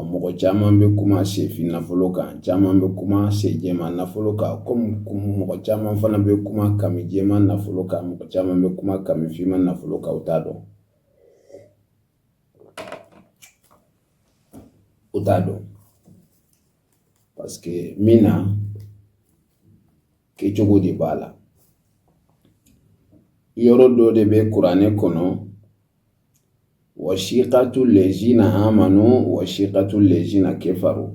mɔgɔ caman bɛ kuma sefin nafolo kan, caman bɛ kuma sejɛman nafolo kan, comme mɔgɔ caman fana bɛ kuma kami jɛman nafolo kan, mɔgɔ caman bɛ kuma kami fiman nafolo kan, u t'a dɔn. Parce que min na kɛcogo de b'a la. Yɔrɔ dɔ de bɛ kuranɛ kɔnɔ, wasiqatu lezina amanu wasiqatu lezina kefaru.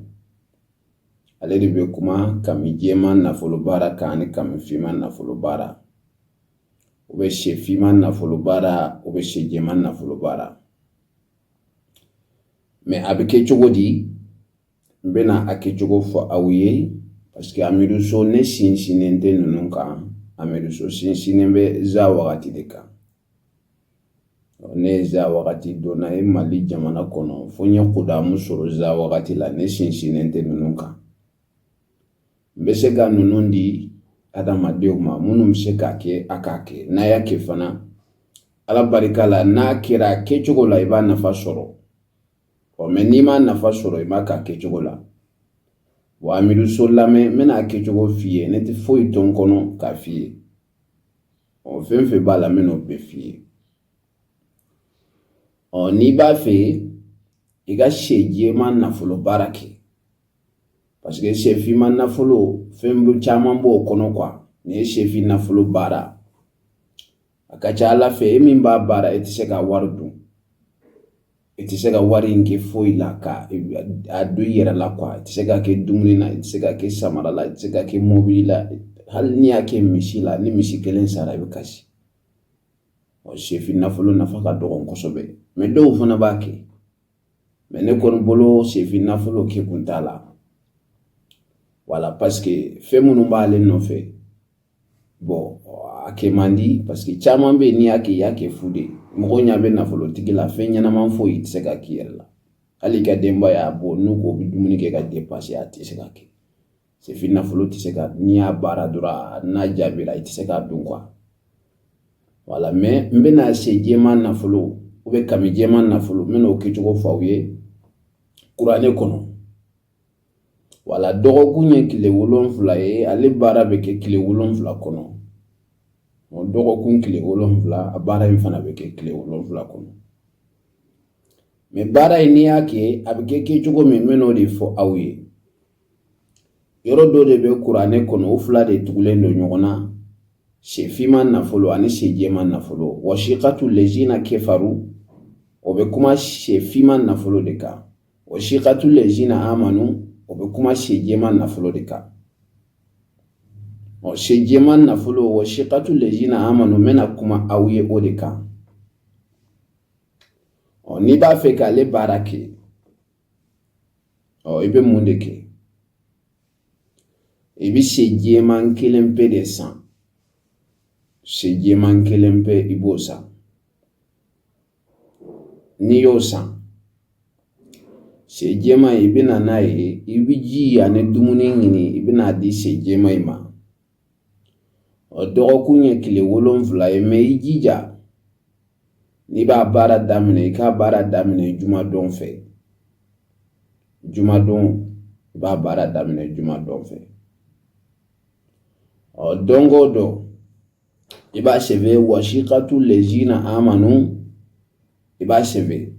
Ale de bɛ kuma kami jɛman nafolo baara kan ani kami fiman nafolo baara. U bɛ se fiman nafolo baara, u bɛ se jɛman nafolo baara. Mais a bɛ kɛ cogo di? N bɛna a kɛcogo fɔ aw ye, parce que amiruso ne sinsinnen tɛ ninnu kan, amiruso sinsinnen bɛ za wagati de kan. Ne ye za wagati donna ye Mali jamana kɔnɔ, fo n ye kudamu sɔrɔ za wagati la, ne sinsinnen tɛ ninnu kan. N bɛ se ka ninnu di adamadenw ma, minnu bɛ se k'a kɛ a k'a kɛ, n'a y'a kɛ fana, Ala barika la, n'a kɛra a kɛcogo la i b'a nafa sɔrɔ. Mais n'i ma nafa sɔrɔ i ma k'a kɛcogo la. Wa amiruso lamɛn n bɛna a kɛcogo f'i ye, ne tɛ foyi to n kɔnɔ k'a f'i ye. Fɛn fɛn b'a la n bɛna o bɛɛ f'i ye. N'i b'a fɛ i ka sɛ jɛman nafolo baara kɛ, parce que sɛfinman nafolo fɛn caman b'o kɔnɔ quoi. N'i ye sɛfin nafolo baara, a ka ca Ala fɛ e min b'a baara e tɛ se ka wari dun. I tɛ se ka wari in kɛ foyi la ka a don i yɛrɛ la quoi. I tɛ se ka kɛ dumuni na, i tɛ se ka kɛ samara la, i tɛ se ka kɛ mobili la. Hali n'i y'a kɛ misi la, ni misi kelen sara i bɛ kasi. Sɛfin nafolo nafa ka dɔgɔ kosɛbɛ. Mais dɔw fana b'a kɛ. Mais ne kɔni bolo sɛfin nafolo kɛ kun t'a la. Voilà, parce que fɛn minnu b'ale nɔfɛ, bon a kɛ man di, parce que caman bɛ yen n'i y'a kɛ i y'a kɛ fu de. Mɔgɔ ɲɛ bɛ nafolotigi la, fɛn ɲɛnaman foyi tɛ se ka k'i yɛrɛ la. Hali ka denbaya bɔ n'u ko bɛ dumuni kɛ ka dépenser a tɛ se ka kɛ. Sɛfin nafolo tɛ se ka, n'i y'a baara dɔrɔn n'a jaabira i tɛ se k'a dun quoi. Voilà, mais n bɛna se jɛman nafolo ou bien kami jɛman nafolo, n bɛna o kɛcogo fɔ aw ye kuranɛ kɔnɔ. Voilà, dɔgɔkun ye tile 7 ye, ale baara bɛ kɛ tile 7 kɔnɔ. Dɔgɔkun tile 7, a baara in fana bɛ kɛ tile 7 kɔnɔ. Mais baara in n'i y'a kɛ, a bɛ kɛ kɛcogo min n bɛna o de fɔ aw ye. Yɔrɔ dɔ de bɛ kuranɛ kɔnɔ, o fila de tugulen don ɲɔgɔn na. Sɛfinman nafolo ani sɛjɛman nafolo. Wasiqatu lezina kefaru, o bɛ kuma sɛfinman nafolo de kan. Wasiqatu lezina amanu, o bɛ kuma sɛjɛman nafolo de kan. Sɛjɛman nafolo, wasiqatu lezina amanu, n bɛna kuma aw ye o de kan. N'i b'a fɛ k'ale baara kɛ, i bɛ mun de kɛ? I bɛ sɛjɛman kelen pe de san. Sɛjɛman kelen pe i b'o san. N'i y'o san, sɛjɛman i bɛ na n'a ye, i bɛ ji ani dumuni ɲini, i bɛ n'a di sɛjɛman in ma. Dɔgɔkun ye tile 7 ye, mais i jija n'i b'a baara daminɛ, i k'a baara daminɛ jumadon fɛ. Jumadon i b'a baara daminɛ jumadon fɛ. Don o don i b'a sɛbɛn wasiqatu lezina amanu, i b'a sɛbɛn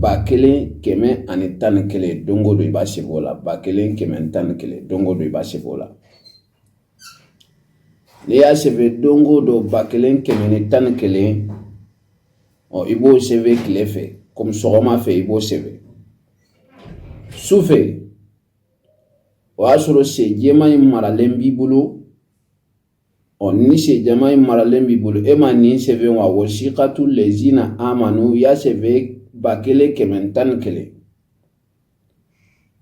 1111 don o don i b'a sɛbɛn o la. 1111 don o don i b'a sɛbɛn o la. N'i y'a sɛbɛn don o don 1111, i b'o sɛbɛn tile fɛ, comme sɔgɔma fɛ i b'o sɛbɛn. Su fɛ, o y'a sɔrɔ sɛjɛman in maralen b'i bolo. Ni sɛjɛman in maralen b'i bolo, e ma nin sɛbɛn wa? Wasiqatu lezina amanu, i y'a sɛbɛn 1111.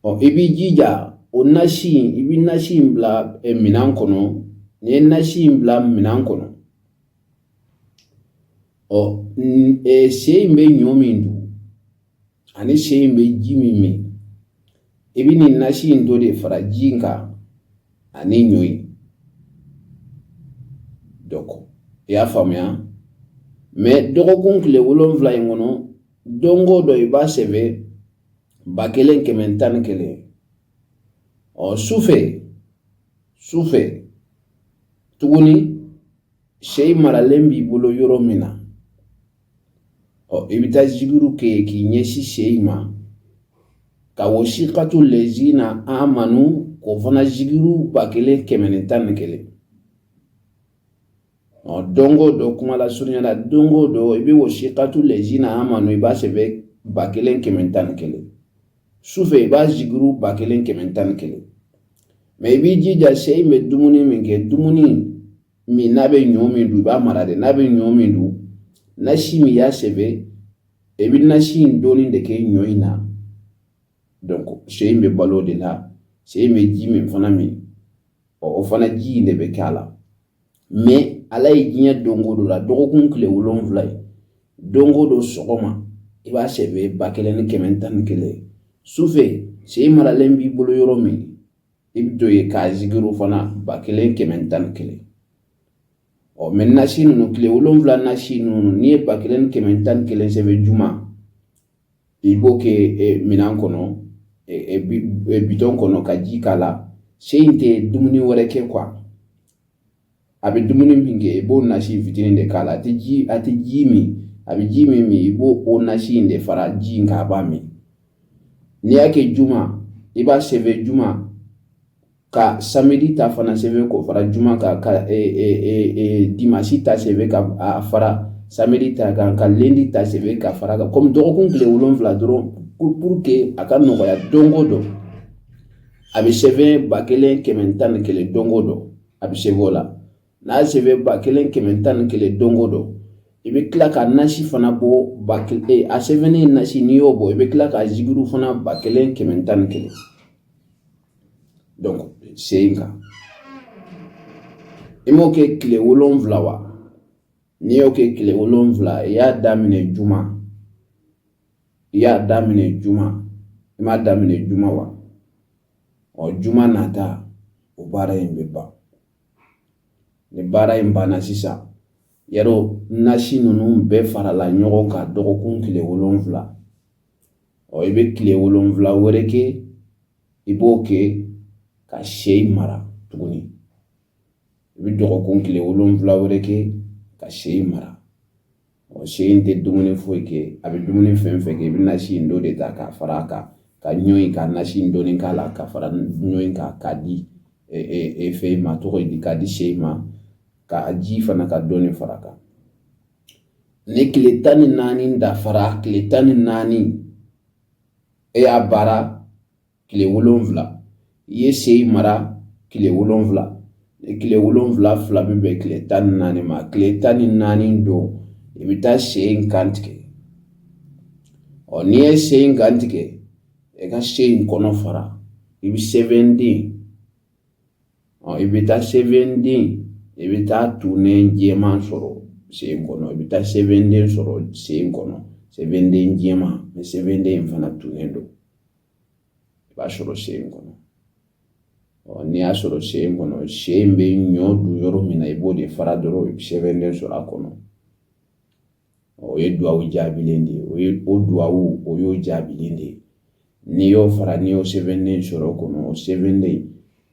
I b'i jija o nasi in, i bɛ nasi in bila minɛn kɔnɔ. N'i ye nasi in bila minɛn kɔnɔ, sɛ in bɛ ɲɔ min dun ani sɛ in bɛ ji min min, i bɛ nin nasi in dɔ de fara ji in kan ani ɲɔ in. Donc i y'a faamuya? Mais dɔgɔkun tile 7 in kɔnɔ, don o don i b'a sɛbɛn ba kelen kɛmɛ tan ni kelen sufɛ tuguni sɛ maralen b'i bolo yɔrɔ min na i bɛ taa zikiru kɛ k'i ɲɛsin sɛ ma ka wasikatu lezina amanu k'o fana zikiru ba kelen kɛmɛ ni tan ni kelen dongo dɔ kuma la surunya la dongo dɔ i bɛ wasikatu lezina amanu i b'a sɛbɛn ba kelen kɛmɛ tan ni kelen sufɛ i b'a zikiru ba kelen kɛmɛ tan ni kelen mɛ i b'i jija sɛ in bɛ dumuni min kɛ dumuni min n'a bɛ ɲɔ min dun i b'a mara de n'a bɛ ɲɔ min dun nasi min y'a sɛbɛn i bɛ nasi in dɔɔni de kɛ ɲɔ in na donc sɛ in bɛ balo de la sɛ in bɛ ji min fana min o fana ji in de bɛ kɛ a la mɛ ala ye diɲɛ dongo dɔ la dɔgɔkun tile 7 ye dongo dɔ sɔgɔma i b'a sɛbɛn ba kelen ni kɛmɛ tan ni kelen sufɛ sɛ in maralen b'i bolo yɔrɔ min i bɛ to ye k'a zikiru fana ba kelen kɛmɛ tan ni kelen mɛ nasi ninnu tile 7 nasi ninnu n'i ye ba kelen ni kɛmɛ tan ni kelen sɛbɛn juma i b'o kɛ minɛn kɔnɔ bitɔn kɔnɔ ka ji k'a la sɛ in tɛ dumuni wɛrɛ kɛ a bɛ dumuni min kɛ i b'o nasi fitinin de k'a la a tɛ ji min a bɛ ji min i b'o o nasi in de fara ji in kan a b'a min n'i y'a kɛ juma i b'a sɛbɛn juma ka samedi ta fana sɛbɛn k'o fara juma kan ka dimanche ta sɛbɛn ka fara samedi ta kan ka lundi ta sɛbɛn ka fara kan comme dɔgɔkun tile 7 dɔrɔn pour que a ka nɔgɔya dongo dɔ a bɛ sɛbɛn ba kelen kɛmɛ tan ni kelen dongo dɔ a bɛ sɛbɛn o la n'a sɛbɛn ba kelen kɛmɛ tan ni kelen dongo dɔ i bɛ tila ka nasi fana bɔ a sɛbɛnnen nasi n'i y'o bɔ i bɛ tila ka zikiru fana ba kelen kɛmɛ tan ni kelen donc sɛ in kan i m'o kɛ tile 7 wa n'i y'o kɛ tile 7 i y'a daminɛ juma i m'a daminɛ juma wa juma nata o baara in bɛ ban ni baara in banna sisan yarɔ nasi ninnu bɛɛ farala ɲɔgɔn kan dɔgɔkun tile 7 i bɛ tile 7 wɛrɛ kɛ i b'o kɛ ka sɛ in mara tuguni i bɛ dɔgɔkun tile 7 wɛrɛ kɛ ka sɛ in mara sɛ in tɛ dumuni foyi kɛ a bɛ dumuni fɛn fɛn kɛ i bɛ nasi in dɔ de ta k'a fara a kan ka ɲɔ in ka nasi in dɔɔni k'a la ka fara ɲɔ in kan k'a di fɛn ma tɔgɔ ye di k'a di sɛ in ma ka ji fana ka dɔɔni fara a kan ni tile 14 dafara tile 14 e y'a baara tile 7 i ye sɛ in mara tile 7 tile 7 fila bɛ bɛn tile 14 ma tile 14 don i bɛ taa sɛ in kan tigɛ n'i ye sɛ in kan tigɛ i ka sɛ in kɔnɔ fara i bɛ sɛbɛnden i bɛ taa sɛbɛnden i bɛ taa tunen jɛman sɔrɔ sɛ in kɔnɔ i bɛ taa sɛbɛnden sɔrɔ sɛ in kɔnɔ sɛbɛnden jɛman mɛ sɛbɛnden in fana tunen don i b'a sɔrɔ sɛ in kɔnɔ n'i y'a sɔrɔ sɛ in kɔnɔ sɛ in bɛ ɲɔ dun yɔrɔ min na i b'o de fara dɔrɔn i bɛ sɛbɛnden sɔrɔ a kɔnɔ o ye duwawu jaabilen de ye o duwawu o y'o jaabilen de ye n'i y'o fara n'i y'o sɛbɛnden sɔrɔ o kɔnɔ o sɛbɛnden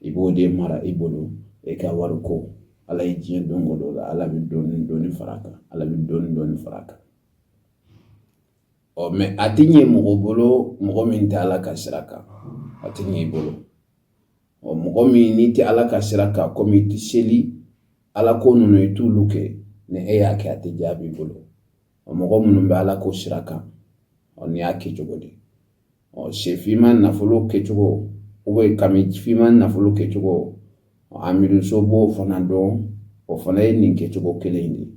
i b'o de mara i bolo i ka wari ko ala ye diɲɛ dongo dɔ la ala bɛ dɔɔni fara a kan ala bɛ dɔɔni fara a kan mɛ a tɛ ɲɛ mɔgɔ bolo mɔgɔ min tɛ ala ka sira kan a tɛ ɲɛ i bolo mɔgɔ min n'i tɛ ala ka sira kan komi i tɛ seli ala ko ninnu i t'olu kɛ ni e y'a kɛ a tɛ jaabi i bolo mɔgɔ minnu bɛ ala ko sira kan n'i y'a kɛ cogo di sɛfinma nafolo kɛcogo kamifinma nafolo kɛcogo amiruso b'o fana dɔn o fana ye nin kɛcogo kelen de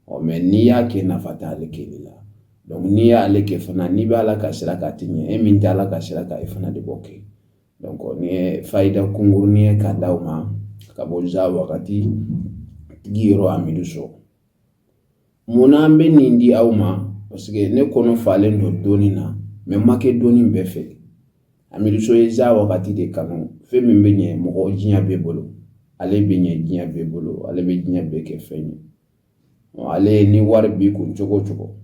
mɛ n'i y'a kɛ nafa t'ale kɛli la donc n'i y'ale kɛ fana n'i bɛ ala ka sira kan a tɛ ɲɛ e min tɛ ala ka sira kan e fana de b'o kɛ donc ni ye fayida kunkurunin ye k'a d'aw ma ka bɔ za wagati tigi yɔrɔ amiruso munna an bɛ nin di aw ma parce que ne kɔnɔ falen don dɔɔni na mɛ n ma kɛ dɔɔni bɛɛ fɛ amiruso ye za wagati de kanu fɛn min bɛ ɲɛ mɔgɔ diɲɛ bɛɛ bolo ale bɛ ɲɛ diɲɛ bɛɛ bolo ale bɛ diɲɛ bɛɛ kɛ fɛn ye ale ni wari b'i kun cogo o cogo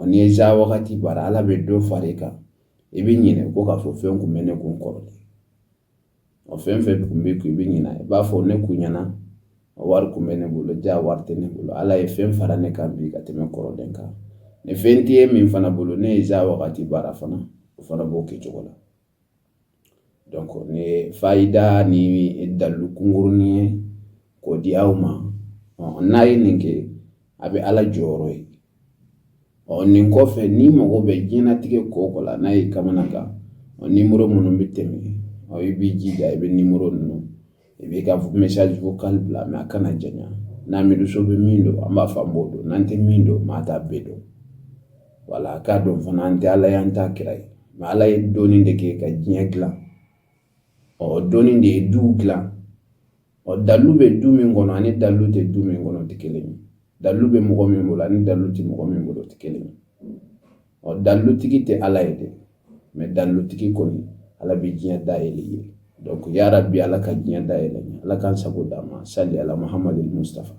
n'i ye za wagati baara ala bɛ dɔ fara i kan i bɛ ɲinɛ ko k'a fɔ fɛn kun bɛ ne kun kɔrɔlen o fɛn fɛn kun bɛ kun i bɛ ɲinɛ i b'a fɔ ne kun ɲɛna wari kun bɛ ne bolo ja wari tɛ ne bolo ala ye fɛn fara ne kan bi ka tɛmɛ kɔrɔlen kan ni fɛn tɛ ye min fana bolo ne ye za wagati baara fana o fana b'o kɛ cogo la donc ni ye fayida ni dalilu kunkurunin ye k'o di aw ma n'a ye nin kɛ a bɛ ala jɔyɔrɔ ye nin kɔfɛ ni mago bɛ diɲɛlatigɛ ko o ko la n'a ye kamana kan nimero minnu bɛ tɛmɛ i b'i jija i bɛ nimero ninnu i b'i ka message vocal bila mais a kana janya n'a miiriso bɛ min don an b'a fɔ an b'o dɔn n'an tɛ min dɔn maa t'a bɛɛ dɔn wala k'a dɔn fana an tɛ ala ye an t'a kira ye mais ala ye dɔnni de kɛ ka diɲɛ dilan dɔnni de ye duw dilan dalilu bɛ du min kɔnɔ ani dalilu tɛ du min kɔnɔ tɛ kelen ye dalilu bɛ mɔgɔ min bolo ani dalilu tɛ mɔgɔ min bolo tɛ kelen ye dalilutigi tɛ ala ye dɛ mais dalilutigi kɔni ala bɛ diɲɛ dayɛlɛ ye donc ya rabbi ala ka diɲɛ dayɛlɛ ala k'an sago d'a ma sali ala muhammadil mustafa